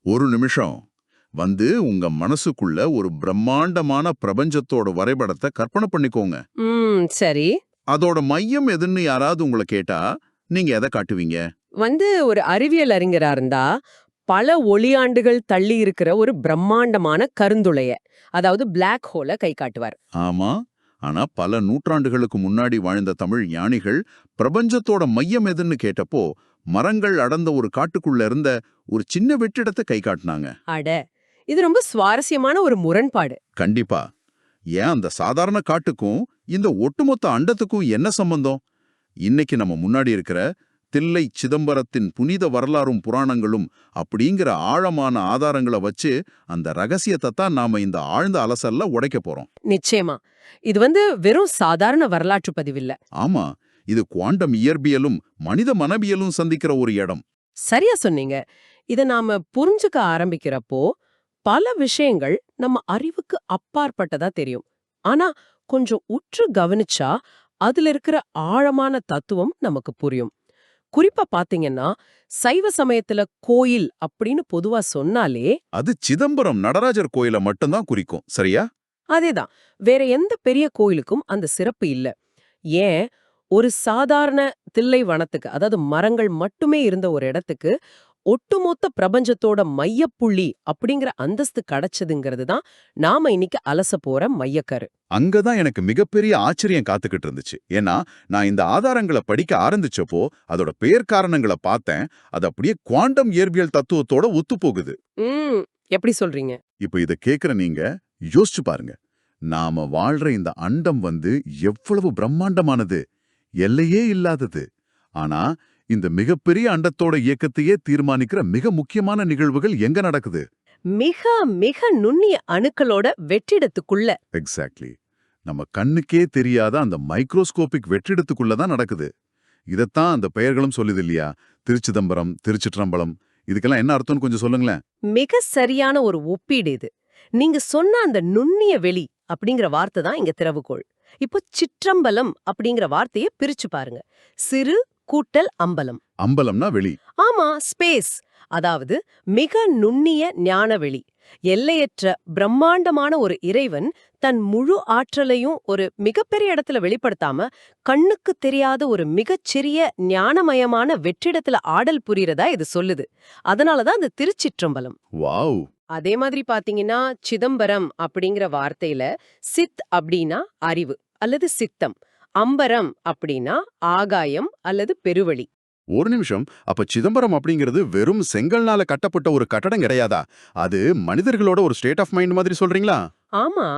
ஒரு நிமிஷம். உங்க மனசுக்குள்ள ஒரு பிரம்மாண்டமான பிரபஞ்சத்தோட வரைபடத்தை கற்பனை பண்ணிக்கோங்க. சரி. அதோட மையம் எதுன்னு யாராவது உங்களை கேட்டா நீங்க எதை காட்டுவீங்க? ஒரு அறிவியல் அறிஞரா இருந்தா பல ஒளியாண்டுகள் தள்ளி இருக்கிற ஒரு பிரம்மாண்டமான கருந்துளைய, அதாவது பிளாக் ஹோல கை காட்டுவார். ஆமா. ஆனா பல நூற்றாண்டுகளுக்கு முன்னாடி வாழ்ந்த தமிழ் ஞானிகள் பிரபஞ்சத்தோட மையம் எதுன்னு கேட்டப்போ மரங்கள் அடர்ந்த ஒரு காட்டுக்குள்ள இருந்த ஒரு சின்ன வெற்றிடத்தை கை காட்டினாங்க. அட, இது ரொம்ப சுவாரஸ்யமான ஒரு முரண்பாடு. கண்டிப்பா. ஏன் அந்த சாதாரண காட்டுக்கும் இந்த ஒட்டுமொத்த அண்டத்துக்கும் என்ன சம்பந்தம்? இன்னைக்கு நம்ம முன்னாடி இருக்கிற தில்லை சிதம்பரத்தின் புனித வரலாறும் புராணங்களும் அப்படிங்கிற ஆழமான ஆதாரங்களை வச்சு அந்த ரகசியத்தை தான் நாம இந்த ஆழ்ந்த அலசல்ல உடைக்க போறோம். நிச்சயமா. இது வெறும் சாதாரண வரலாற்று பதிவில்ல. ஆமா, இது குவாண்டம் இயற்பியலும் மனித மனவியலும் சந்திக்கிற ஒரு இடம். சரியா சொன்னீங்க. இத நாம புரிஞ்சுக்க ஆரம்பிக்கிறப்போ பல விஷயங்கள் நம்ம அறிவுக்கு அப்பாற்பட்டதா தெரியும். ஆனா கொஞ்சம் உற்று கவனிச்சா அதுல இருக்கிற ஆழமான தத்துவம் நமக்கு புரியும். குறிப்பா பாத்தீங்கன்னா, சைவ சமயத்துல கோயில் அப்படின்னு பொதுவா சொன்னாலே அது சிதம்பரம் நடராஜர் கோயிலை மட்டும்தான் குறிக்கும். சரியா? அதேதான். வேற எந்த பெரிய கோயிலுக்கும் அந்த சிறப்பு இல்ல. ஏன், ஒரு சாதாரண தில்லை வனத்துக்கு, அதாவது மரங்கள் மட்டுமே இருந்த ஒரு இடத்துக்கு ஒட்டுமொத்த பிரபஞ்சத்தோட மையப்புள்ளி அப்படிங்கிற அந்தஸ்து கிடைச்சதுங்கிறது தான் நாம இன்னைக்கு அலச போற மையக்கரு. அங்கதான் எனக்கு மிகப்பெரிய ஆச்சரியம் காத்துக்கிட்டு இருந்துச்சு. ஏன்னா நான் இந்த ஆதாரங்களை படிக்க ஆரம்பிச்சப்போ அதோட பெயர் காரணங்களை பார்த்தேன். அது அப்படியே குவாண்டம் இயற்பியல் தத்துவத்தோட ஒத்து போகுது. எப்படி சொல்றீங்க? இப்ப இத கேக்குற நீங்க யோசிச்சு பாருங்க. நாம வாழ்ற இந்த அண்டம் எவ்வளவு பிரம்மாண்டமானது, எல்லையே இல்லாதது. ஆனா இந்த மிகப்பெரிய அண்டத்தோட இயக்கத்தையே தீர்மானிக்கிற மிக முக்கியமான நிகழ்வுகள் எங்க நடக்குது? மிக மிக நுண்ணிய அணுக்களோட வெற்றிடத்துக்குள்ள. எக்ஸாக்ட்லி. நம்ம கண்ணுக்கே தெரியாத அந்த மைக்ரோஸ்கோபிக் வெற்றிடத்துக்குள்ளதான் நடக்குது. இதத்தான் அந்த பெயர்களும் சொல்லுது இல்லையா? திருச்சிதம்பரம், திருச்சிற்றம்பலம். இதுக்கெல்லாம் என்ன அர்த்தம்னு கொஞ்சம் சொல்லுங்களேன். மிக சரியான ஒரு ஒப்பீடு இது. நீங்க சொன்ன அந்த நுண்ணிய வெளி அப்படிங்கிற வார்த்தை தான் இங்க திறவுகோள். இப்போ சிற்றம்பலம் அப்படிங்கிற வார்த்தையை பிரிச்சு பாருங்க. சிறு கூட்டல் அம்பலம். அம்பலம்னா வெளி. ஆமா, ஸ்பேஸ். அதாவது மிக நுண்ணிய ஞானவெளி. எல்லையற்ற பிரம்மாண்டமான ஒரு இறைவன் தன் முழு ஆற்றலையும் ஒரு மிகப்பெரிய இடத்துல வெளிப்படுத்தாம கண்ணுக்கு தெரியாத ஒரு மிகச்சிறிய ஞானமயமான வெற்றிடத்துல ஆடல் புரியறதா இது சொல்லுது. அதனாலதான் அது திருச்சிற்றம்பலம். வாவ். அதே மாதிரி பாத்தீங்கன்னா, சிதம்பரம் அப்படிங்கிற வார்த்தையில சித் அப்படின்னா அறிவு அல்லது சித்தம், அம்பரம் அப்படின்னா ஆகாயம் அல்லது பெருவழி. ஒரு நிமிஷம். அப்ப சிதம்பரம் அப்படிங்கிறது வெறும் செங்கல்னால கட்டப்பட்ட ஒரு கட்டடம் கிடையாதா? அது மனிதர்களோட ஒரு ஸ்டேட் ஆஃப் மைண்ட் மாதிரி சொல்றீங்களா? ஆமா,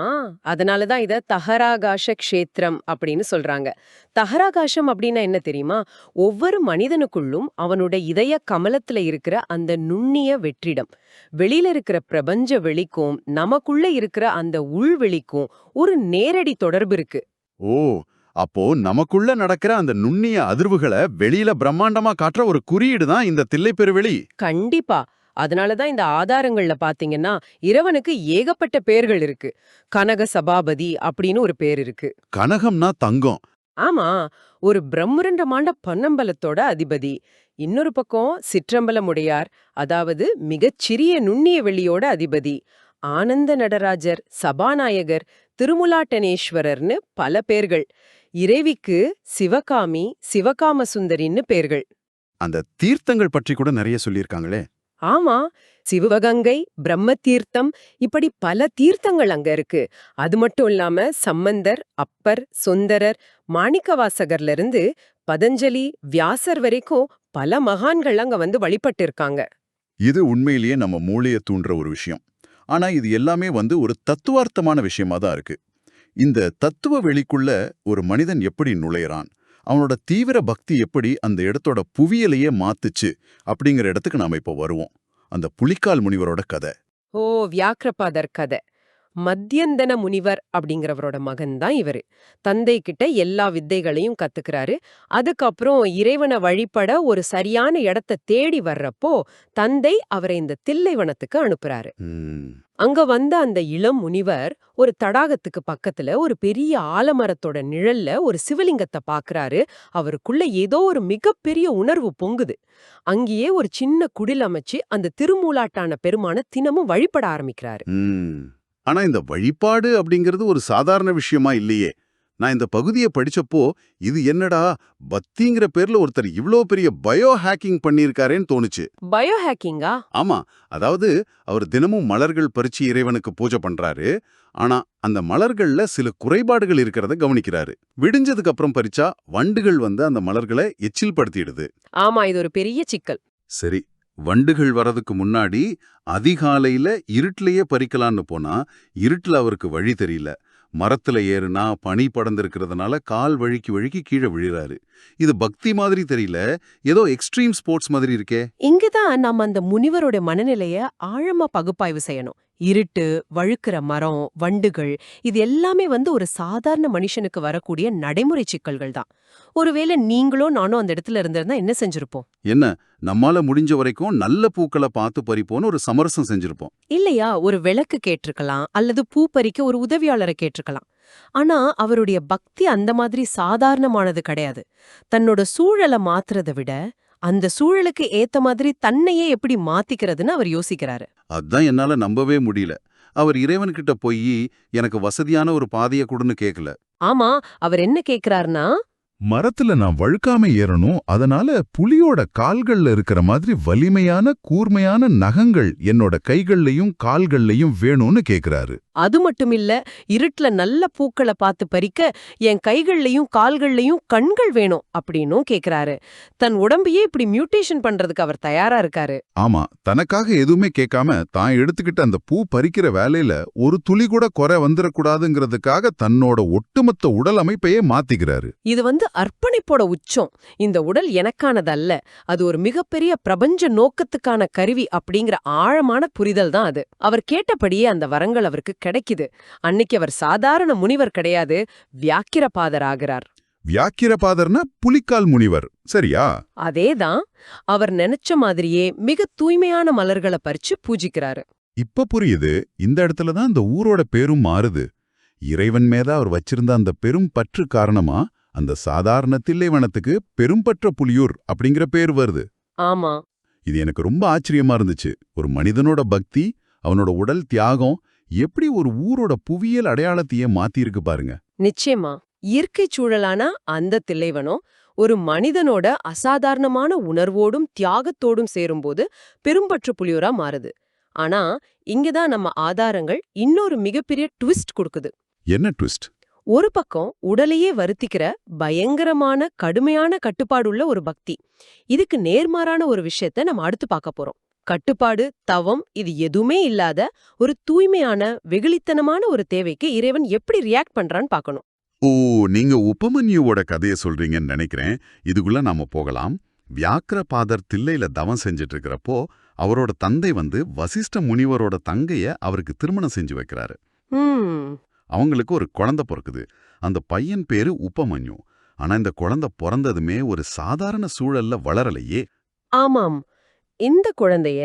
அதனாலதான் இத தஹராகாஷ க்ஷேத்திரம் அப்படின்னு சொல்றாங்க. தஹராகாசம் அப்படின்னா என்ன தெரியுமா? ஒவ்வொரு மனிதனுக்குள்ளும் அவனோட இதய கமலத்துல இருக்கிற அந்த நுண்ணிய வெற்றிடம். வெளியில இருக்கிற பிரபஞ்ச வெளிக்கும் நமக்குள்ள இருக்கிற அந்த உள்வெளிக்கும் ஒரு நேரடி தொடர்பு இருக்கு. ஓ, அப்போ நமக்குள்ள நடக்கிற அந்த நுண்ணிய அதிர்வுகளை வெளியில பிரம்மாண்டமா காட்டுற ஒரு குறியீடு தான் இந்த தில்லை பெருவெளி. கண்டிப்பா. அதனாலதான் இந்த ஆதாரங்கள்ல பாத்தீங்கன்னா இறைவனுக்கு ஏகப்பட்ட பேர்கள் இருக்கு. கனக சபாபதி அப்படின்னு ஒரு பேர் இருக்கு. கனகம்னா தங்கம். ஆமா, ஒரு பிரம்முரண்டமாண்ட பன்னம்பலத்தோட அதிபதி. இன்னொரு பக்கம் சிற்றம்பலமுடையார், அதாவது மிகச்சிறிய நுண்ணிய வெள்ளியோட அதிபதி. ஆனந்த நடராஜர், சபாநாயகர், திருமுலாட்டனேஸ்வரர்னு பல பேர்கள். இறைவிக்கு சிவகாமி, சிவகாம சுந்தரின்னு பேர்கள். அந்த தீர்த்தங்கள் பற்றி கூட நிறைய சொல்லியிருக்காங்களே. ஆமா, சிவகங்கை, பிரம்ம தீர்த்தம், இப்படி பல தீர்த்தங்கள் அங்க இருக்கு. அது மட்டும் இல்லாம சம்பந்தர், அப்பர், சுந்தரர், மாணிக்கவாசகர்ல இருந்து பதஞ்சலி, வியாசர் வரைக்கும் பல மகான்கள் அங்க வழிபட்டு இருக்காங்க. இது உண்மையிலேயே நம்ம மூளையை தூண்டுற ஒரு விஷயம். ஆனா இது எல்லாமே ஒரு தத்துவார்த்தமான விஷயமா தான் இருக்கு. இந்த தத்துவ வெளிக்குள்ள ஒரு மனிதன் எப்படி நுழையறான், அவனோட தீவிர பக்தி எப்படி அந்த இடத்தோட புவியலையே மாத்துச்சு அப்படிங்கிற இடத்துக்கு நாம இப்போ வருவோம். அந்த புலிக்கால் முனிவரோட கதை. ஓ, வியாக்கிரபாதர் கதை. மத்தியந்தன முனிவர் அப்படிங்கிறவரோட மகன் தான் இவரு. தந்தை கிட்ட எல்லா வித்தைகளையும் கத்துக்கிறாரு. அதுக்கப்புறம் இறைவனை வழிபட ஒரு சரியான இடத்த தேடி வர்றப்போ தந்தை அவரை இந்த தில்லைவனத்துக்கு அனுப்புறாரு. ம், அங்க வந்த அந்த இளம் முனிவர் ஒரு தடாகத்துக்கு பக்கத்துல ஒரு பெரிய ஆலமரத்தோட நிழல்ல ஒரு சிவலிங்கத்தை பாக்குறாரு. அவருக்குள்ள ஏதோ ஒரு மிகப்பெரிய உணர்வு பொங்குது. அங்கேயே ஒரு சின்ன குடில் அமைச்சு அந்த திருமூலாட்டான பெருமான தினமும் வழிபட ஆரம்பிக்கிறாரு. ம். ஆனா இந்த வழிபாடு அப்படிங்கிறது ஒரு சாதாரண விஷயமா இல்லையே. நான் இந்த பகுதியை படிச்சப்போ இது என்னடா பக்திங்கிற பேர்ல ஒருத்தர் இவ்ளோ பெரிய பயோ ஹேக்கிங் பண்ணியிருக்காரேன்னு தோணுச்சு. பயோ ஹேக்கிங்கா? ஆமா, அதாவது அவர் தினமும் மலர்கள் பறிச்சு இறைவனுக்கு பூஜை பண்றாரு. ஆனா அந்த மலர்கள்ல சில குறைபாடுகள் இருக்கிறத கவனிக்கிறாரு. விடிஞ்சதுக்கு அப்புறம் பறிச்சா வண்டுகள் வந்து அந்த மலர்களை எச்சில் படுத்திடுது. ஆமா, இது ஒரு பெரிய சிக்கல். சரி, வண்டுகள் வரதுக்கு முன்னாடி அதிகாலையில இருட்டிலேயே பறிக்கலான்னு போனா இருட்டுல அவருக்கு வழி தெரியல. மரத்துல ஏறுனா பனி படர்ந்திருக்கிறதுனால கால் வழுக்கி கீழே விழுறாரு. இது பக்தி மாதிரி தெரியல, ஏதோ எக்ஸ்ட்ரீம் ஸ்போர்ட்ஸ் மாதிரி இருக்கே. இங்கதான் நம்ம அந்த முனிவரோட மனநிலைய ஆழமா பகுப்பாய்வு செய்யணும். இருட்டு, வழுக்கிற மரம், வண்டுகள், இது எல்லாமே வந்து ஒரு சாதாரண மனுஷனுக்கு வரக்கூடிய நடைமுறை சிக்கல்கள் தான். ஒருவேளை நீங்களோ நானும் அந்த இடத்துல இருந்திருந்தா என்ன செஞ்சிருப்போம்? என்ன, நம்மால முடிஞ்ச வரைக்கும் நல்ல பூக்களை பார்த்து பறிப்போன்னு ஒரு சமரசம் செஞ்சிருப்போம். இல்லையா, ஒரு விளக்கு கேட்டிருக்கலாம், அல்லது பூ பறிக்க ஒரு உதவியாளரை கேட்டிருக்கலாம். ஆனா அவருடைய பக்தி அந்த மாதிரி சாதாரணமானது கிடையாது. தன்னோட சூழலை மாத்துறதை விட அந்த சூழலுக்கு ஏத்த மாதிரி தன்னையே எப்படி மாத்திக்கிறதுன்னு அவர் யோசிக்கிறாரு. அதான் என்னால நம்பவே முடியல. அவர் இறைவன்கிட்ட போய் எனக்கு வசதியான ஒரு பாதையை கொடுன்னு கேட்கல. ஆமா, அவர் என்ன கேக்குறாருன்னா, மரத்துல நான் வழுக்காம ஏறணும், அதனால புலியோட கால்கள்ல இருக்கிற மாதிரி வலிமையான கூர்மையான நகங்கள் என்னோட கைகள்லயும் கால்கள்லயும் வேணும்னு கேக்குறாரு. அது மட்டும் இல்ல, இருட்டுல நல்ல பூக்களை பார்த்து பறிக்க என் கைகள்லயும் கால்கள்லயும் கண்கள் வேணும் அப்படின்னும் கேக்குறாரு. தன் உடம்பையே இப்படி மியூட்டேஷன் பண்றதுக்கு அவர் தயாரா இருக்காரு. ஆமா, தனக்காக எதுவுமே கேட்காம தான் எடுத்துக்கிட்ட அந்த பூ பறிக்கிற வேலையில ஒரு துளி கூட குறை வந்துடக்கூடாதுங்கிறதுக்காக தன்னோட ஒட்டுமொத்த உடல் அமைப்பையே மாத்திக்கிறாரு. இது வந்து அர்ப்பணிப்போட உச்சம். இந்த உடல் எனக்கானதல்ல, அது ஒரு மிகப்பெரிய பிரபஞ்ச நோக்கத்துக்கான கருவி அப்படிங்கிற ஆழமான புரிதல் தான் அது. அவர் கேட்டபடியே அந்த வரங்கள் அவருக்கு கிடைக்குது. அன்னைக்கு அவர் சாதாரண முனிவர் கிடையாது, வியாக்கிரபாதர் ஆகிறார். வியாக்கிரபாதர்னா புலிக்கால் முனிவர், சரியா? அதேதான். அவர் நினைச்ச மாதிரியே மிக தூய்மையான மலர்களை பறிச்சு பூஜிக்கிறாரு. இப்ப புரியுது, இந்த இடத்துல தான் இந்த ஊரோட பேரும் மாறுது. இறைவன் மேல அவர் வச்சிருந்த அந்த பெரும் பற்று காரணமா அந்த சாதாரண தில்லைவனத்துக்கு பெரும்பற்ற புலியூர் அப்படிங்கிற பேர் வருது. ஆமா, இது எனக்கு ரொம்ப ஆச்சரியமா இருந்துச்சு. ஒரு மனிதனோட பக்தி, அவனோட உடல் தியாகம் எப்படி ஒரு ஊரோட புவியியல் அடையாளத்தையே மாத்திருக்கு பாருங்க. நிச்சயமா. இயற்கை சூழலான அந்த தில்லைவனம் ஒரு மனிதனோட அசாதாரணமான உணர்வோடும் தியாகத்தோடும் சேரும்போது பெரும்பற்று புலியூரா மாறுது. ஆனா இங்கதான் நம்ம ஆதாரங்கள் இன்னொரு மிகப்பெரிய ட்விஸ்ட் கொடுக்குது. என்ன ட்விஸ்ட்? ஒரு பக்கம் உடலையே வருத்திக்கிற பயங்கரமான கடுமையான கட்டுப்பாடுள்ள ஒரு பக்தி. இதுக்கு நேர்மாறான ஒரு விஷயத்த நம்ம அடுத்து பார்க்க போறோம். கட்டுப்பாடு, தவம், இது எதுவுமே இல்லாத ஒரு தூய்மையான வெகுளித்தனமான ஒரு தேவைக்கு இறைவன் எப்படி ரியாக்ட் பண்றான்னு பார்க்கணும். ஓ, நீங்க உபமன்யுவோட கதையை சொல்றீங்கன்னு நினைக்கிறேன். இதுக்குள்ள நாம போகலாம். வியாக்கிரபாதர் தில்லையில தவம் செஞ்சிட்டு இருக்கிறப்போ அவரோட தந்தை வந்து வசிஷ்ட முனிவரோட தங்கைய அவருக்கு திருமணம் செஞ்சு வைக்கிறாரு. அவங்களுக்கு ஒரு குழந்தை பிறக்குது. அந்த பையன் பேரு உபமன்யு. ஆனா இந்த குழந்தை பிறந்ததுமே ஒரு சாதாரண சூழல்ல வளரலையே. ஆமாம், இந்த குழந்தைய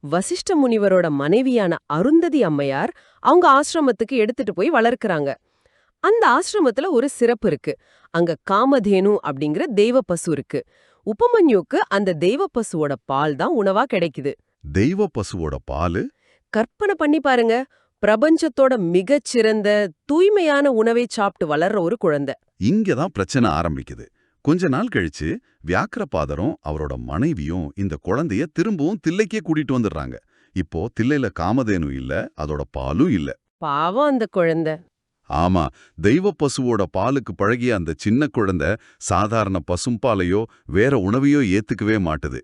வசிஷ்ட முனிவரோட மனைவியான அருந்ததி அம்மையார் அவங்க ஆசிரமத்துக்கு எடுத்துட்டு போய் வளர்க்கறாங்க. அந்த ஆசிரமத்துல ஒரு சிறப்பு இருக்கு. அங்க காமதேனு அப்படிங்கிற தெய்வ பசு இருக்கு. உபமன்யுக்கு அந்த தெய்வ பசுவோட பால் தான் உணவா கிடைக்குது. தெய்வ பசுவோட பாலு? கற்பனை பண்ணி பாருங்க, பிரபஞ்சத்தோட மிகச்சிறந்த தூய்மையான உணவை சாப்பிட்டு வளர்ற ஒரு குழந்தை. இங்கதான் பிரச்சனை ஆரம்பிக்குது. கொஞ்ச நாள் கழிச்சு வியாக்கிரபாதரும் அவரோட மனைவியும் இந்த குழந்தைய திரும்பவும் தில்லைக்கே கூட்டிட்டு வந்துடுறாங்க. இப்போ தில்லையில காமதேனு இல்ல, அதோட பாலும் இல்ல. பாவம் அந்த குழந்தை. ஆமா, தெய்வ பசுவோட பாலுக்கு பழகிய அந்த சின்ன குழந்தை சாதாரண பசும்பாலையோ வேற உணவையோ ஏத்துக்கவே மாட்டுது.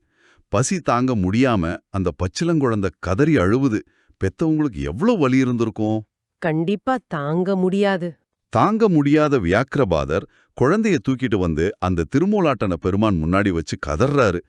பசி தாங்க முடியாம அந்த பச்சிளங்குழந்தை கதறி அழுவுது. பெத்தவங்களுக்கு எவ்வளவு வலி இருந்திருக்கும். கண்டிப்பா தாங்க முடியாது. தாங்க முடியாத வியாக்கிரபாதர் குழந்தைய தூக்கிட்டு வந்து அந்த திருமூலாட்டன பெருமான் முன்னாடி வச்சு கதறாரு.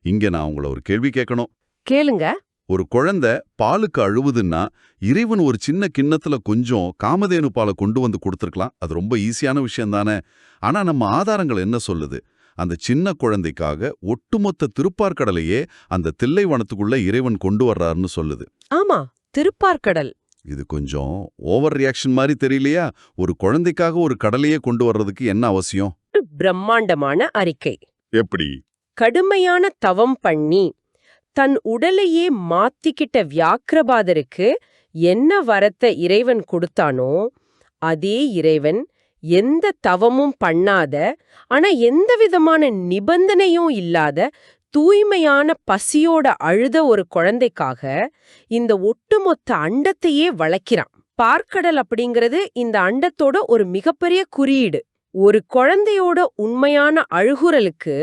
இங்க நான் உங்களை ஒரு கேள்வி கேட்கணும். கேளுங்க. ஒரு குழந்தை பாலுக்கு அழுவுதுன்னா இறைவன் ஒரு சின்ன கிண்ணத்துல கொஞ்சம் காமதேனு பாலை கொண்டு வந்து கொடுத்துருக்கலாம். அது ரொம்ப ஈஸியான விஷயம் தானே. ஆனா நம்ம ஆதாரங்கள் என்ன சொல்லுது? அந்த சின்ன குழந்தைக்காக ஒட்டுமொத்த திருப்பார்கடலையே அந்த தில்லைவனத்துக்குள்ள இறைவன் கொண்டு வர்றாருன்னு சொல்லுது. ஆமா, திருப்பார்கடல். இது கொஞ்சம் ஓவர் ரியாக்ஷன் மாதிரி தெரியலையா? ஒரு குழந்தைக்காக ஒரு கடலையே கொண்டு வர்றதுக்கு என்ன அவசியம்? ஒரு பிரம்மாண்டமான அறிக்கை. எப்படி? கடுமையான தவம் பண்ணி தன் உடலையே மாத்திக்கிட்ட வியாக்கிரபாதருக்கு என்ன வரத்தை இறைவன் கொடுத்தானோ அதே இறைவன் எந்த தவமும் பண்ணாத, ஆனா எந்த விதமான நிபந்தனையும் இல்லாத தூய்மையான பசியோட அழுத ஒரு குழந்தைக்காக இந்த ஒட்டுமொத்த அண்டத்தையே வளைக்கிறான். பார்க்கடல் அப்படிங்கிறது இந்த அண்டத்தோட ஒரு மிகப்பெரிய குறியீடு. ஒரு குழந்தையோட உண்மையான அழுகுரலுக்கு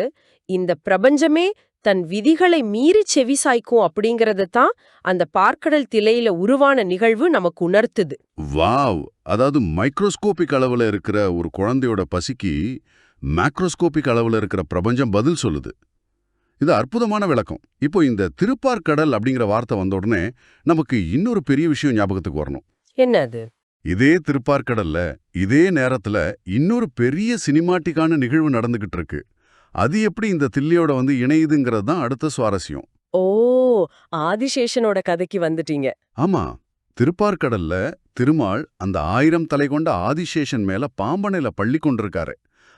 இந்த பிரபஞ்சமே தன் விதிகளை மீறி செவிசாய்க்கும் அப்படிங்கறது தான் அந்த பார்க்கடல் திலையில உருவான நிகழ்வு நமக்கு உணர்த்துது. வாவ்! அதாவது மைக்ரோஸ்கோபிக் அளவுல இருக்கிற ஒரு குழந்தையோட பசிக்கு மேக்ரோஸ்கோபிக் அளவுல இருக்கிற பிரபஞ்சம் பதில் சொல்லுது. இது அற்புதமான விளக்கம். இப்போ இந்த திருப்பார்கடல் அப்படிங்கிற வார்த்தை வந்த உடனே நமக்கு இன்னொரு பெரிய விஷயம் ஞாபகத்துக்கு வரணும். என்ன அது? இதே திருப்பார்கடல்ல இதே நேரத்துல இன்னொரு பெரிய சினிமாட்டிக்கான நிகழ்வு நடந்துகிட்டு இருக்கு. அது எப்படி இந்த தில்லையோட வந்து இணையுதுங்கிறது தான் அடுத்த சுவாரஸ்யம். ஓ, ஆதிசேஷனோட கதைக்கு வந்துட்டீங்க. ஆமா, திருப்பார்கடல்ல திருமால் அந்த 1000 தலை கொண்ட ஆதிசேஷன் மேல பாம்பனையில பள்ளி கொண்டிருக்காரு.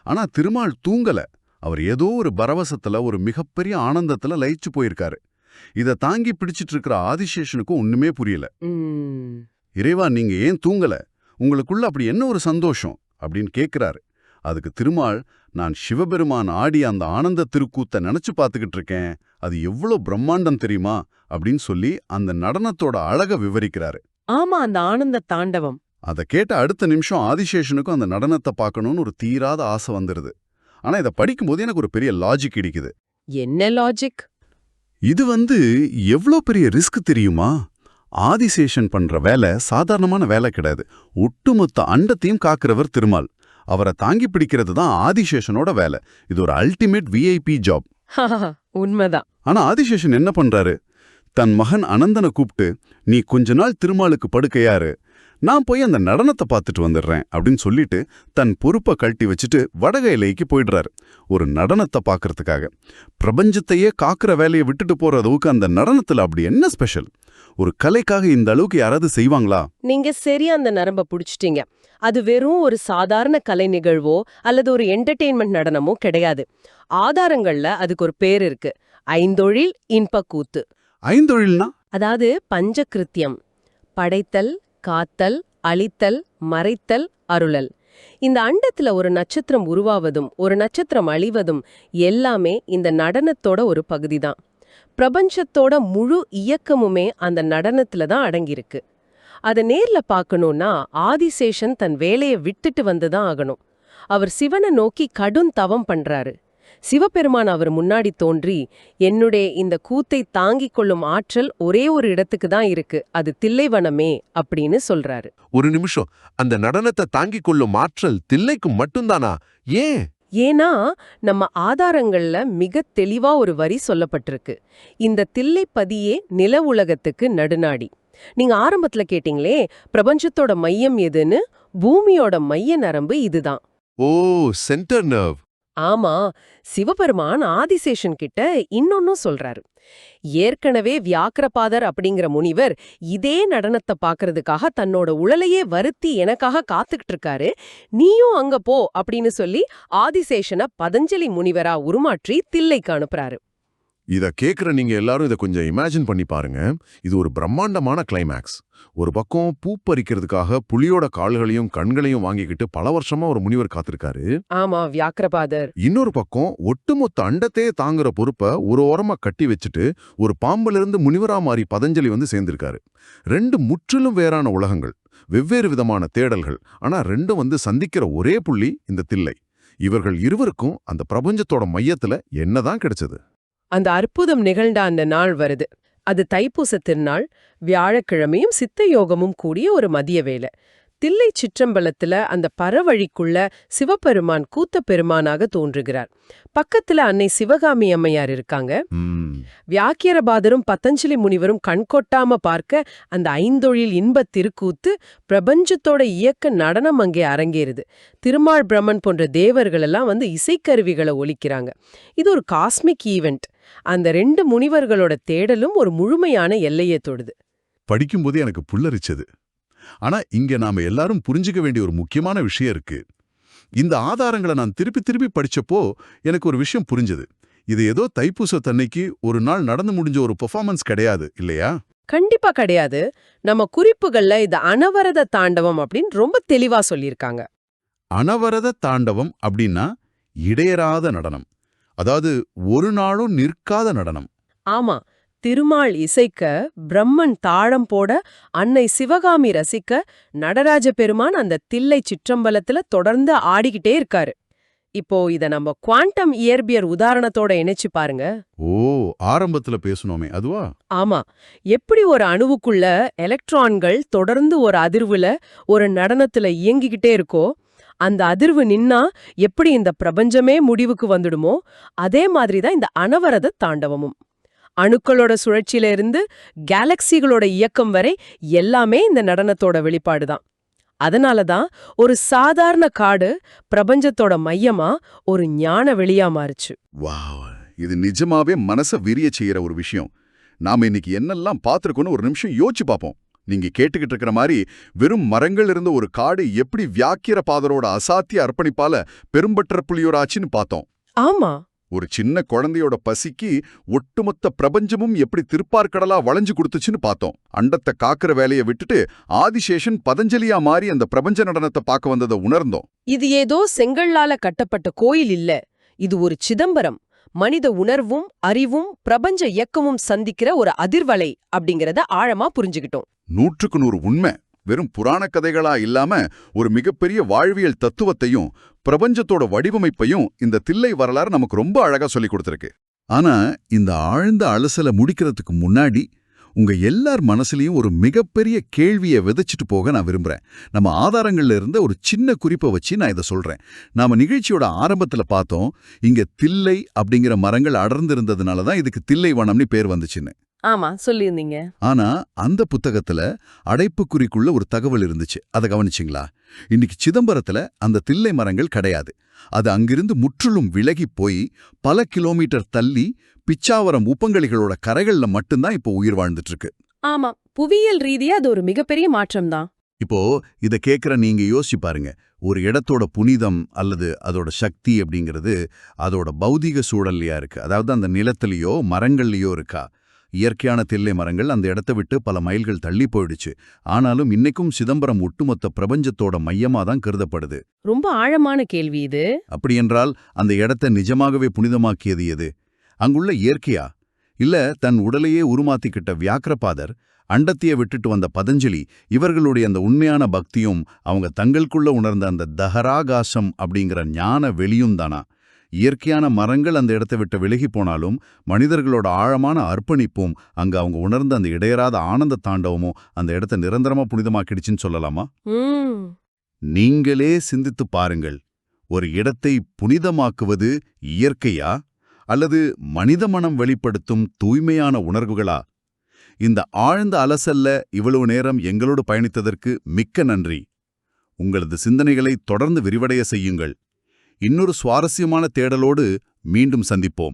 ஆனா திருமால் தூங்கல. அவர் ஏதோ ஒரு பரவசத்துல ஒரு மிகப்பெரிய ஆனந்தத்துல லயிச்சு போயிருக்காரு. இத தாங்கி பிடிச்சிட்டு இருக்கிற ஆதிசேஷனுக்கும் ஒண்ணுமே புரியல. இறைவா, நீங்க ஏன் தூங்கல? உங்களுக்குள்ள அப்படி என்ன ஒரு சந்தோஷம் அப்படின்னு கேட்கிறாரு. அதுக்கு திருமால், நான் சிவபெருமான் ஆடி அந்த ஆனந்த திருக்கூத்தை நினைச்சு பார்த்துக்கிட்டு இருக்கேன். அது எவ்வளவு பிரம்மாண்டம் தெரியுமா அப்படின்னு சொல்லி அந்த நடனத்தோட அழக விவரிக்கிறாரு. ஆமா, அந்த ஆனந்த தாண்டவம். அதை கேட்ட அடுத்த நிமிஷம் ஆதிசேஷனுக்கும் அந்த நடனத்தை பார்க்கணும்னு ஒரு தீராத ஆசை வந்துருது. ஆனா இதை படிக்கும்போது எனக்கு ஒரு பெரிய லாஜிக் இடிக்குது. என்ன லாஜிக்? இது எவ்வளோ பெரிய ரிஸ்க் தெரியுமா? ஆதிசேஷன் பண்ற வேலை சாதாரணமான வேலை கிடையாது. ஒட்டுமொத்த அண்டத்தையும் காக்கிறவர் திருமால். அவரை தாங்கி பிடிக்கிறது தான் ஆதிசேஷனோட வேலை. இது ஒரு அல்டிமேட் விஐபி ஜாப். உண்மைதான். ஆனா ஆதிசேஷன் என்ன பண்றாரு? தன் மகன் அனந்தனை கூப்பிட்டு, நீ கொஞ்ச நாள் திருமாலுக்கு படுக்கையாரு, நான் போய் அந்த நடனத்தை பார்த்துட்டு வந்துடுறேன் அப்படின்னு சொல்லிட்டு தன் பொறுப்பை கழட்டி வச்சுட்டு வடக இலைக்கு போயிடுறாரு. ஒரு நடனத்தை பார்க்கறதுக்காக. பிரபஞ்சத்தையே காக்கிற வேலையை விட்டுட்டு போற அளவுக்கு அந்த நடனத்துல அப்படி என்ன ஸ்பெஷல்? ஒரு கலைக்காக இந்த அளவுக்கு யாராவது செய்வாங்களா? நீங்க சரியா அந்த நரம்ப புடிச்சிட்டீங்க. அது வெறும் ஒரு சாதாரண கலை நிகழ்வோ அல்லது ஒரு என்டர்டெயின்மெண்ட் நடனமோ கிடையாது. ஆதாரங்கள்ல அதுக்கு ஒரு பேர் இருக்கு. ஐந்தொழில் இன்பக்கூத்து. ஐந்தொழில்னா? அதாவது பஞ்சகிருத்தியம்: படைத்தல், காத்தல், அழித்தல், மறைத்தல், அருளல். இந்த அண்டத்துல ஒரு நட்சத்திரம் உருவாவதும் ஒரு நட்சத்திரம் அழிவதும் எல்லாமே இந்த நடனத்தோட ஒரு பகுதிதான். பிரபஞ்சத்தோட முழு இயக்கமுமே அந்த நடனத்துல தான் அடங்கியிருக்கு. அதை நேர்ல பார்க்கணும்னா ஆதிசேஷன் தன் வேலையை விட்டுட்டு வந்துதான் ஆகணும். அவர் சிவனை நோக்கி கடும் தவம் பண்றாரு. சிவபெருமான் அவர் முன்னாடி தோன்றி, என்னுடைய இந்த கூத்தை தாங்கிக் கொள்ளும் ஆற்றல் ஒரே ஒரு இடத்துக்கு தான் இருக்கு, அது தில்லைவனமே அப்படின்னு சொல்றாரு. ஒரு நிமிஷம், அந்த நடனத்தை தாங்கிக் கொள்ளும் ஆற்றல் தில்லைக்கு மட்டும்தானா? ஏன்? ஏன்னா நம்ம ஆதாரங்கள்ல மிக தெளிவா ஒரு வரி சொல்லப்பட்டிருக்கு. இந்த தில்லைப்பதியே நில உலகத்துக்கு நடுநாடி. நீங்க ஆரம்பத்துல கேட்டீங்களே பிரபஞ்சத்தோட மையம் எதுன்னு, பூமியோட மைய நரம்பு இதுதான். ஓ, சென்டர் நர்வ். ஆமா, சிவபெருமான் ஆதிசேஷன் கிட்ட இன்னொன்னும் சொல்றாரு. ஏற்கனவே வியாக்கிரபாதர் அப்படிங்கிற முனிவர் இதே நடனத்தை பாக்குறதுக்காக தன்னோட உடலையே வருத்தி எனக்காக காத்துக்கிட்டு இருக்காரு, நீயும் அங்க போ அப்படின்னு சொல்லி ஆதிசேஷனை பதஞ்சலி முனிவரா உருமாற்றி தில்லைக்கு அனுப்புறாரு. இத கேக்குற நீங்க எல்லாரும் இதை கொஞ்சம் இமேஜின் பண்ணி பாருங்க. இது ஒரு பிரம்மாண்டமான கிளைமேக்ஸ். ஒரு பக்கம் பூ பறிக்கிறதுக்காக புலியோட கால்களையும் கண்களையும் வாங்கிக்கிட்டு பல வருஷமா ஒரு முனிவர் காத்திருக்காரு. ஆமா, வியாக்கிரபாதர். இன்னொரு பக்கம் ஒட்டுமொத்த அண்டத்தையே தாங்குற பொறுப்பை ஒரு ஓரமா கட்டி வச்சுட்டு ஒரு பாம்புல இருந்து முனிவரா மாறி பதஞ்சலி சேர்ந்திருக்காரு. ரெண்டு முற்றிலும் வேறான உலகங்கள், வெவ்வேறு விதமான தேடல்கள். ஆனா ரெண்டும் சந்திக்கிற ஒரே புள்ளி இந்த தில்லை. இவர்கள் இருவருக்கும் அந்த பிரபஞ்சத்தோட மையத்துல என்னதான் கிடைச்சது? அந்த அற்புதம் நிகழ்ந்த அந்த நாள் வருது. அது தைப்பூச திருநாள். வியாழக்கிழமையும் சித்த யோகமும் கூடிய ஒரு மதிய வேளை. தில்லை சிற்றம்பலத்துல அந்த பரவழிக்குள்ள சிவபெருமான் கூத்த பெருமானாக தோன்றுகிறார். பக்கத்துல அன்னை சிவகாமி அம்மையார் இருக்காங்க. வியாக்கியரபாதரும் பதஞ்சலி முனிவரும் கண்கொட்டாம பார்க்க அந்த ஐந்தொழில் இன்பத் திருக்கூத்து பிரபஞ்சத்தோட இயக்க நடனம் அங்கே அரங்கேறுது. திருமால் பிரம்மன் போன்ற தேவர்கள் எல்லாம் வந்து இசைக்கருவிகளை ஒலிக்கிறாங்க. இது ஒரு காஸ்மிக் ஈவெண்ட். அந்த 2 முனிவர்களோட தேடலும் ஒரு முழுமையான எல்லையை தொடுது. படிக்கும்போது எனக்கு புல்லரிச்சது. ஆனா இங்க நாம எல்லாரும் புரிஞ்சுக்க வேண்டிய ஒரு முக்கியமான விஷயம் இருக்கு. இந்த ஆதாரங்களை நான் திருப்பி திருப்பி படிச்சப்போ எனக்கு ஒரு விஷயம் புரிஞ்சது. இது ஏதோ தைப்பூசத்தன்னைக்கு ஒரு நாள் நடந்து முடிஞ்ச ஒரு பெர்ஃபார்மன்ஸ் கிடையாது இல்லையா? கண்டிப்பா கிடையாது. நம்ம குறிப்புகள்ல இது அனவரத தாண்டவம் அப்படின்னு ரொம்ப தெளிவா சொல்லியிருக்காங்க. அனவரத தாண்டவம் அப்படின்னா இடையறாத நடனம். அதாவது ஒரு நாளும் நிற்காத நடனம். ஆமா, திருமால் இசைக்க, பிரம்மன் தாளம் போட, அன்னை சிவகாமி ரசிக்க, நடராஜ பெருமான் அந்த தில்லை சிற்றம்பலத்துல தொடர்ந்து ஆடிக்கிட்டே இருக்காரு. இப்போ இத நம்ம குவாண்டம் இயற்பியல் உதாரணத்தோட இணைச்சு பாருங்க. ஓ, ஆரம்பத்துல பேசணுமே அதுவா? ஆமா, எப்படி ஒரு அணுவுக்குள்ள எலக்ட்ரான்கள் தொடர்ந்து ஒரு அதிர்வுல ஒரு நடனத்துல இயங்கிக்கிட்டே இருக்கோ, அந்த அதிர்வு நின்னா எப்படி இந்த பிரபஞ்சமே முடிவுக்கு வந்துடுமோ, அதே மாதிரிதான் இந்த அனவரத தாண்டவமும். அணுக்களோட சுழற்சியில இருந்து கேலக்சிகளோட இயக்கம் வரை எல்லாமே இந்த நடனத்தோட வெளிப்பாடுதான். அதனாலதான் ஒரு சாதாரண காடு பிரபஞ்சத்தோட மையமா ஒரு ஞான வெளியா மாறுச்சு. வாவ், இது நிஜமாவே மனச விரிய செய்யற ஒரு விஷயம். நாம இன்னைக்கு என்னெல்லாம் பார்த்திருக்கோன்னு ஒரு நிமிஷம் யோசிச்சு பார்ப்போம். நீங்க கேட்டுக்கிட்டு இருக்கிற மாதிரி வெறும் மரங்கள் இருந்த ஒரு காடு எப்படி வியாக்கியர பாதரோட அசாத்திய அர்ப்பணிப்பால பெரும்பற்ற புலியூராச்சின்னு பார்த்தோம். ஆமா, ஒரு சின்ன குழந்தையோட பசிக்கு ஒட்டுமொத்த பிரபஞ்சமும் எப்படி திருப்பார்கடலா வளைஞ்சு கொடுத்துச்சுன்னு பார்த்தோம். அண்டத்தை காக்கிற வேலையை விட்டுட்டு ஆதிசேஷன் பதஞ்சலியா மாறி அந்த பிரபஞ்ச நடனத்தை பார்க்க வந்ததை உணர்ந்தோம். இது ஏதோ செங்கல்லால கட்டப்பட்ட கோயில் இல்ல, இது ஒரு சிதம்பரம். மனித உணர்வும் அறிவும் பிரபஞ்ச இயக்கமும் சந்திக்கிற ஒரு அதிர்வலை அப்படிங்கறத ஆழமா புரிஞ்சுக்கிட்டோம். 100க்கு 100 உண்மை. வெறும் புராண கதைகளா இல்லாம ஒரு மிகப்பெரிய வாழ்வியல் தத்துவத்தையும் பிரபஞ்சத்தோட வடிவமைப்பையும் இந்த தில்லை வரலாறு நமக்கு ரொம்ப அழகா சொல்லி கொடுத்திருக்கு. ஆனா இந்த ஆழ்ந்த அலசலை முடிக்கிறதுக்கு முன்னாடி உங்க எல்லார் மனசுலயும் ஒரு மிகப்பெரிய கேள்வியை விதைச்சிட்டு போக நான் விரும்புறேன். நம்ம ஆதாரங்கள்ல இருந்த ஒரு சின்ன குறிப்பை வச்சு நான் இதை சொல்றேன். நாம நிகழ்ச்சியோட ஆரம்பத்துல பார்த்தோம், இங்க தில்லை அப்படிங்கிற மரங்கள் அடர்ந்திருந்ததுனால தான் இதுக்கு தில்லை வனம்னு பேர் வந்துச்சுன்னு. ஆமா, சொல்லியிருந்தீங்க. ஆனா அந்த புத்தகத்துல அடைப்புக்குறிக்குள்ள ஒரு தகவல் இருந்துச்சு. அதை கவனிச்சிங்களா? இன்னைக்கு சிதம்பரத்துல அந்த தில்லை மரங்கள் கிடையாது. அது அங்கிருந்து முற்றிலும் விலகி போய் பல கிலோமீட்டர் தள்ளி பிச்சாவரம் உப்பங்கழிகளோட கரைகள்ல மட்டும்தான் இப்போ உயிர் வாழ்ந்துட்டு இருக்கு. ஆமா, புவியியல் ரீதியா அது ஒரு மிகப்பெரிய மாற்றம் தான். இப்போ இத கேக்குற நீங்க யோசிச்சு பாருங்க. ஒரு இடத்தோட புனிதம் அல்லது அதோட சக்தி அப்படிங்கிறது அதோட பௌதீக சூழல்லையா இருக்கு. அதாவது அந்த நிலத்திலேயோ மரங்கள்லயோ இருக்கா? இயற்கையான தில்லை மரங்கள் அந்த இடத்த விட்டு பல மைல்கள் தள்ளி போயிடுச்சு. ஆனாலும் இன்னைக்கும் சிதம்பரம் ஒட்டுமொத்த பிரபஞ்சத்தோட மையமா தான் கருதப்படுது. ரொம்ப ஆழமான கேள்வி இது. அப்படியென்றால் அந்த இடத்தை நிஜமாகவே புனிதமாக்கியது எது? அங்குள்ள இயற்கையா? இல்ல தன் உடலையே உருமாத்திக்கிட்ட வியாக்கிரபாதர், அண்டத்தையே விட்டுட்டு வந்த பதஞ்சலி, இவர்களுடைய அந்த உண்மையான பக்தியும் அவங்க தங்களுக்குள்ள உணர்ந்த அந்த தஹராகாசம் அப்படிங்கிற ஞான வெளியும் தானா? இயற்கையான மரங்கள் அந்த இடத்தை விட்டு விலகி போனாலும் மனிதர்களோட ஆழமான அர்ப்பணிப்பும் அங்க அவங்க உணர்ந்த அந்த இடையறாத ஆனந்த தாண்டவமும் அந்த இடத்தை நிரந்தரமா புனிதமாக்கிடுச்சுன்னு சொல்லலாமா? நீங்களே சிந்தித்து பாருங்கள். ஒரு இடத்தை புனிதமாக்குவது இயற்கையா அல்லது மனித மனம் வெளிப்படுத்தும் தூய்மையான உணர்வுகளா? இந்த ஆழ்ந்த அலசல்ல இவ்வளவு நேரம் எங்களோடு பயணித்ததற்கு மிக்க நன்றி. உங்களது சிந்தனைகளை தொடர்ந்து விரிவடைய செய்யுங்கள். இன்னொரு சுவாரஸ்யமான தேடலோடு மீண்டும் சந்திப்போம்.